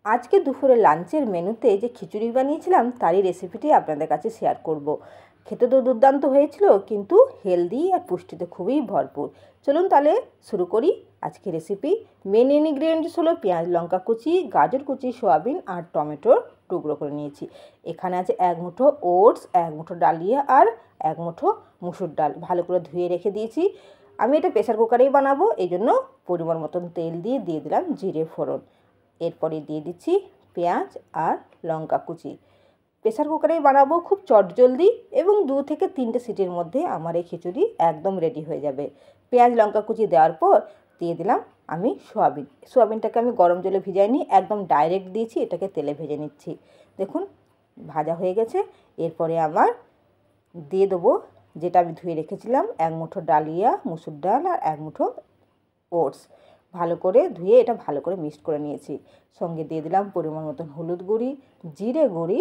আজকে দুপুরে লাঞ্চের মেনুতে যে খিচুড়ি বানিয়েছিলাম তারই রেসিপিটি আপনাদের কাছে শেয়ার করব। খেতে তো দুর্দান্ত হয়েছিল, কিন্তু হেলদি আর পুষ্টিতে খুবই ভরপুর। চলুন তাহলে শুরু করি আজকে রেসিপি। মেন ইনগ্রিডিয়েন্টস হলো পেঁয়াজ, লঙ্কা কুচি, গাজর কুচি, সয়াবিন আর টমেটোর টুকরো করে নিয়েছি। এখানে আছে এক মুঠো ওটস, এক মুঠো ডালিয়া আর এক মুঠো মুসুর ডাল ভালো করে ধুয়ে রেখে দিয়েছি। আমি এটা প্রেসার কুকারেই বানাবো, এই জন্য পরিমাণ মতন তেল দিয়ে দিলাম জিরে ফোড়ন। এরপরে দিয়ে দিচ্ছি পেঁয়াজ আর লঙ্কা কুচি। প্রেসার কুকারেই বানাবো, খুব চটজলদি এবং 2 থেকে 3টে সিটির মধ্যে আমার এই খিচুড়ি একদম রেডি হয়ে যাবে। পেঁয়াজ লঙ্কা কুচি দেওয়ার পর দিয়ে দিলাম আমি সোয়াবিনটাকে আমি গরম জলে ভিজাইনি, একদম ডাইরেক্ট দিয়েছি, এটাকে তেলে ভেজে নিচ্ছি। দেখুন ভাজা হয়ে গেছে। এরপরে আমার দিয়ে দেবো যেটা আমি ধুয়ে রেখেছিলাম, এক মুঠো ডালিয়া, মুসুর ডাল আর এক মুঠো ওটস। ভালো করে ধুয়ে এটা ভালো করে মিক্সড করে নিয়েছি। সঙ্গে দিয়ে দিলাম পরিমাণ মতন হলুদ গুঁড়ি, জিরে গুঁড়ি,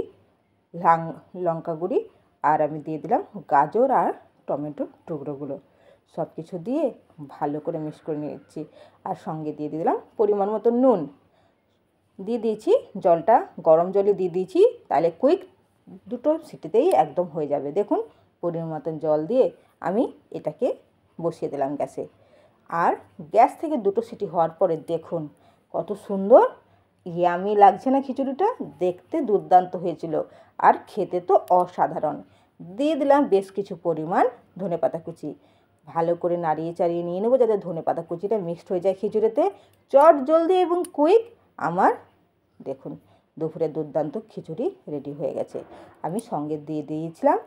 লঙ্কা গুঁড়ি আর আমি দিয়ে দিলাম গাজর আর টমেটোর টুকরোগুলো। সব কিছু দিয়ে ভালো করে মিক্স করে নিয়েছি। আর সঙ্গে দিয়ে দিলাম পরিমাণ মতন নুন। দিয়ে দিয়েছি জলটা, গরম জলে দিয়ে দিয়েছি, তাহলে কুইক 2টো সিটিতেই একদম হয়ে যাবে। দেখুন পরিমাণ মতন জল দিয়ে আমি এটাকে বসিয়ে দিলাম গ্যাসে। আর গ্যাস থেকে 2টো সিটি হওয়ার পরে দেখুন কত সুন্দর ইয়ামি লাগছে না খিচুড়িটা, দেখতে দুর্দান্ত হয়েছিল আর খেতে তো অসাধারণ। দিয়ে দিলাম বেশ কিছু পরিমাণ ধনেপাতা কুচি। ভালো করে নাড়িয়ে চাড়িয়ে নিয়ে নেবো যাতে ধনেপাতা কুচিটা মিক্সড হয়ে যায় খিচুড়িতে। চট জলদি এবং কুইক আমার দেখুন দুপুরে দুর্দান্ত খিচুড়ি রেডি হয়ে গেছে। আমি সঙ্গে দিয়ে দিয়েছিলাম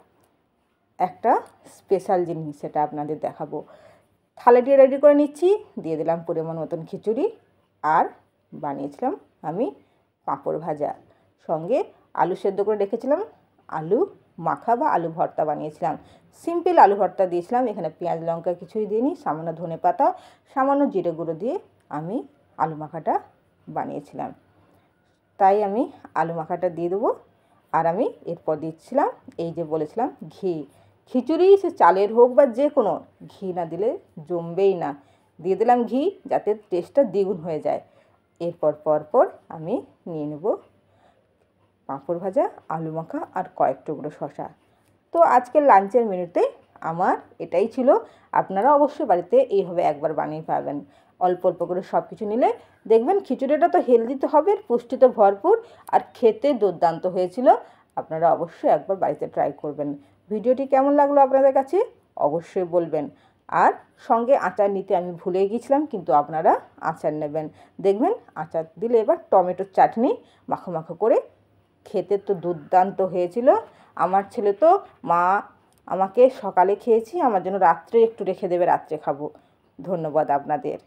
একটা স্পেশাল জিনিস, সেটা আপনাদের দেখাবো। থালাটি রেডি করে নিচ্ছি, দিয়ে দিলাম পরিমাণ মতন খিচুড়ি আর বানিয়েছিলাম আমি পাঁপড় ভাজা। সঙ্গে আলু সেদ্ধ করে রেখেছিলাম, আলু মাখা বা আলু ভর্তা বানিয়েছিলাম। সিম্পল আলু ভর্তা দিয়েছিলাম, এখানে পেঁয়াজ লঙ্কা কিছুই দিইনি, সামান্য ধনেপাতা, সামান্য জিরে গুঁড়ো দিয়ে আমি আলু মাখাটা বানিয়েছিলাম। তাই আমি আলু মাখাটা দিয়ে দেবো। আর আমি এরপর দিচ্ছিলাম এই যে বলেছিলাম ঘি। খিচুড়ি সে চালের হোক বা যে কোনো, ঘি না দিলে জমবেই না। দিয়ে দিলাম ঘি যাতে টেস্টটা দ্বিগুণ হয়ে যায়। এরপর পরপর আমি নিয়ে নেব পাঁপড় ভাজা, আলু মাখা আর কয়েক টুকরো শসা। তো আজকের লাঞ্চের মেনুতে আমার এটাই ছিল। আপনারা অবশ্যই বাড়িতে এইভাবে একবার বানিয়ে পাবেন। অল্প অল্প করে সব কিছু নিলে দেখবেন খিচুড়িটা তো হেলদি তো হবে, পুষ্টিতে ভরপুর আর খেতে দুর্দান্ত হয়েছিল। আপনারা অবশ্যই একবার বাড়িতে ট্রাই করবেন। ভিডিওটি কেমন লাগলো আপনাদের কাছে অবশ্যই বলবেন। আর সঙ্গে আচার নিতে আমি ভুলে গিয়েছিলাম, কিন্তু আপনারা আচার নেবেন। দেখবেন আচার দিলে এবার টমেটোর চাটনি মাখো মাখো করে খেতে তো দুর্দান্ত হয়েছিল। আমার ছেলে তো মা আমাকে সকালে খেয়েছি, আমার জন্য রাত্রে একটু রেখে দেবে, রাত্রে খাবো। ধন্যবাদ আপনাদের।